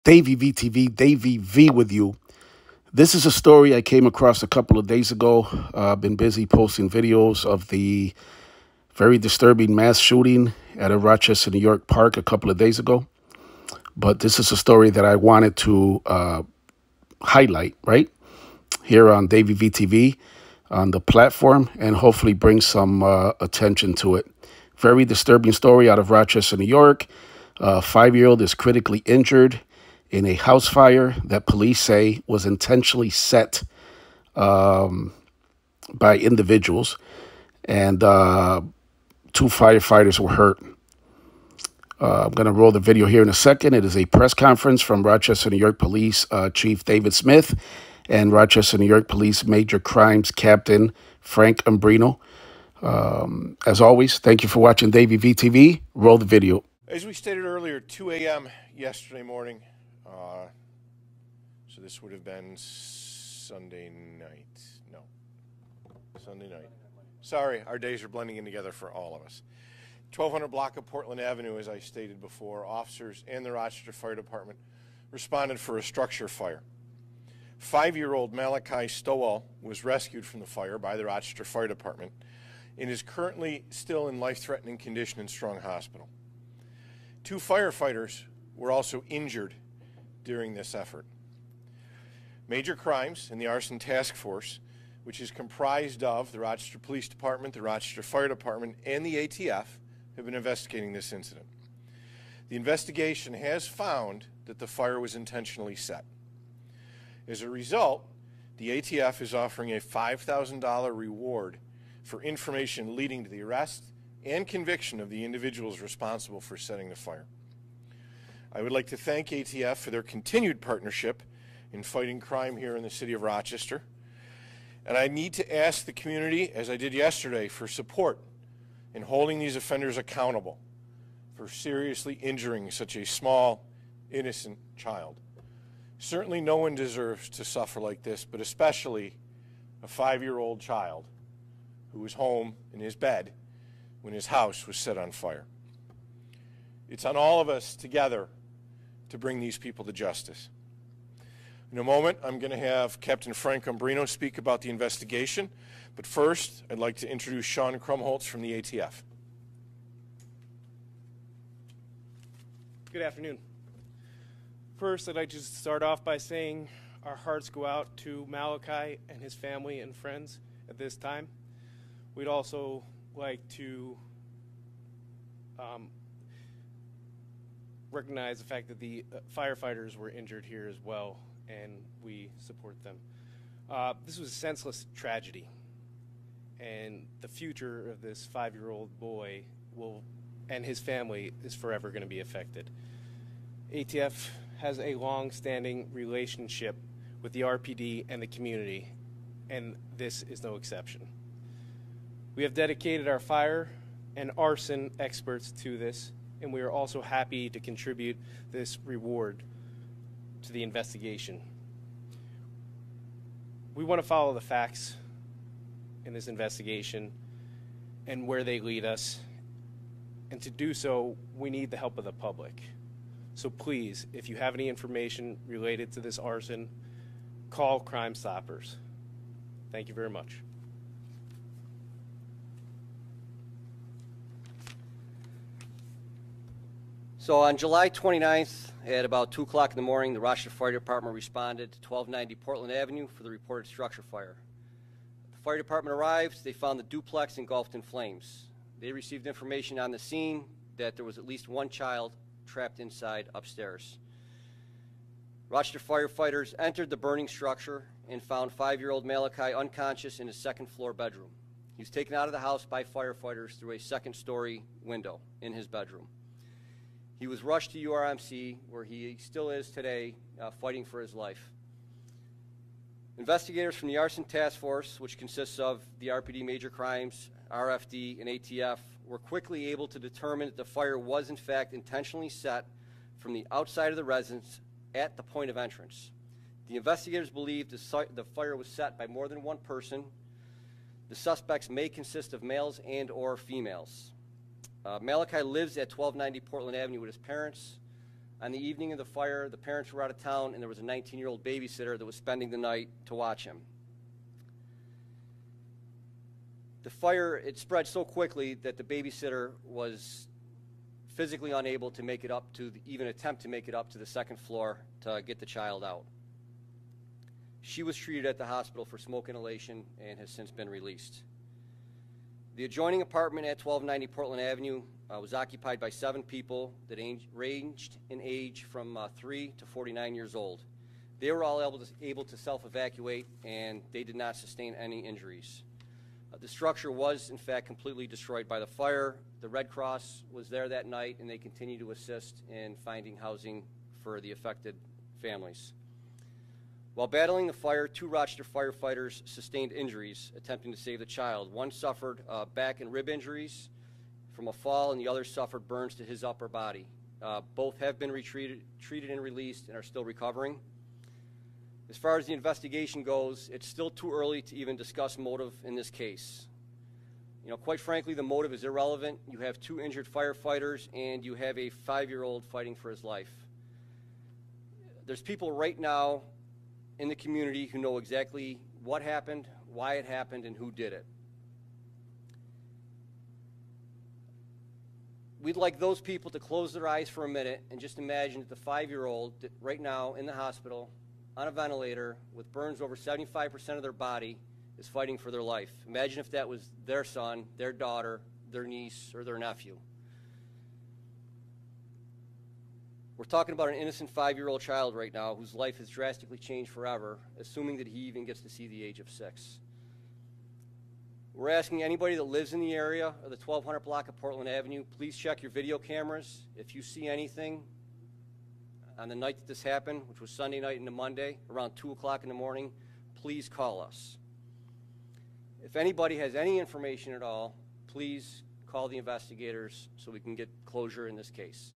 Davey VTV, Davey V with you. This is a story I came across a couple of days ago. I've been busy posting videos of the very disturbing mass shooting at a Rochester, New York park a couple of days ago. But this is a story that I wanted to highlight right here on Davey VTV on the platform and hopefully bring some attention to it. Very disturbing story out of Rochester, New York. A 5-year-old is critically injured in a house fire that police say was intentionally set by individuals, and 2 firefighters were hurt. I'm going to roll the video here in a second. It is a press conference from Rochester, New York Police Chief David Smith and Rochester, New York Police Major Crimes Captain Frank Umbrino. As always, thank you for watching Davey VTV. Roll the video. As we stated earlier, 2 a.m. yesterday morning, so this would have been Sunday night. No, Sunday night. Sorry, our days are blending in together for all of us. 1200 block of Portland Avenue, as I stated before, officers and the Rochester Fire Department responded for a structure fire. 5-year-old Malachi Stowell was rescued from the fire by the Rochester Fire Department and is currently still in life-threatening condition in Strong Hospital. 2 firefighters were also injured during this effort. Major Crimes and the Arson Task Force, which is comprised of the Rochester Police Department, the Rochester Fire Department, and the ATF, have been investigating this incident. The investigation has found that the fire was intentionally set. As a result, the ATF is offering a $5,000 reward for information leading to the arrest and conviction of the individuals responsible for setting the fire. I would like to thank ATF for their continued partnership in fighting crime here in the city of Rochester. And I need to ask the community, as I did yesterday, for support in holding these offenders accountable for seriously injuring such a small, innocent child. Certainly no one deserves to suffer like this, but especially a 5-year-old child who was home in his bed when his house was set on fire. It's on all of us together to bring these people to justice. In a moment, I'm going to have Captain Frank Umbrino speak about the investigation, but first, I'd like to introduce Sean Krumholtz from the ATF. Good afternoon. First, I'd like to start off by saying our hearts go out to Malachi and his family and friends at this time. We'd also like to recognize the fact that the firefighters were injured here as well, and we support them. This was a senseless tragedy, and the future of this 5-year-old boy and his family is forever going to be affected. ATF has a long-standing relationship with the RPD and the community, and this is no exception. We have dedicated our fire and arson experts to this, and we are also happy to contribute this reward to the investigation. We want to follow the facts in this investigation and where they lead us, and to do so, we need the help of the public. So please, if you have any information related to this arson, call Crime Stoppers. Thank you very much. So on July 29th, at about 2 o'clock in the morning, the Rochester Fire Department responded to 1290 Portland Avenue for the reported structure fire. The fire department arrived. They found the duplex engulfed in flames. They received information on the scene that there was at least 1 child trapped inside upstairs. Rochester firefighters entered the burning structure and found 5-year-old Malachi unconscious in his 2nd floor bedroom. He was taken out of the house by firefighters through a 2nd-story window in his bedroom. He was rushed to URMC, where he still is today, fighting for his life. Investigators from the Arson Task Force, which consists of the RPD Major Crimes, RFD, and ATF, were quickly able to determine that the fire was in fact intentionally set from the outside of the residence at the point of entrance. The investigators believe the fire was set by more than 1 person. The suspects may consist of males and or females. Malachi lives at 1290 Portland Avenue with his parents. On the evening of the fire, the parents were out of town, and there was a 19-year-old babysitter that was spending the night to watch him. The fire, it spread so quickly that the babysitter was physically unable to make it up to, even attempt to make it up to the second floor to get the child out. She was treated at the hospital for smoke inhalation and has since been released. The adjoining apartment at 1290 Portland Avenue was occupied by 7 people that ranged in age from 3 to 49 years old. They were all able to self-evacuate, and they did not sustain any injuries. The structure was, in fact, completely destroyed by the fire. The Red Cross was there that night, and they continue to assist in finding housing for the affected families. While battling the fire, 2 Rochester firefighters sustained injuries attempting to save the child. One suffered back and rib injuries from a fall, and the other suffered burns to his upper body. Both have been treated and released and are still recovering. As far as the investigation goes, it's still too early to even discuss motive in this case. You know, quite frankly, the motive is irrelevant. You have 2 injured firefighters, and you have a 5-year-old fighting for his life. There's people right now in the community who know exactly what happened, why it happened, and who did it. We'd like those people to close their eyes for a minute and just imagine that the 5-year-old right now in the hospital on a ventilator with burns over 75% of their body is fighting for their life. Imagine if that was their son, their daughter, their niece, or their nephew. We're talking about an innocent 5-year-old child right now whose life has drastically changed forever, assuming that he even gets to see the age of 6. We're asking anybody that lives in the area of the 1200 block of Portland Avenue, please check your video cameras. If you see anything on the night that this happened, which was Sunday night into Monday, around 2 o'clock in the morning, please call us. If anybody has any information at all, please call the investigators so we can get closure in this case.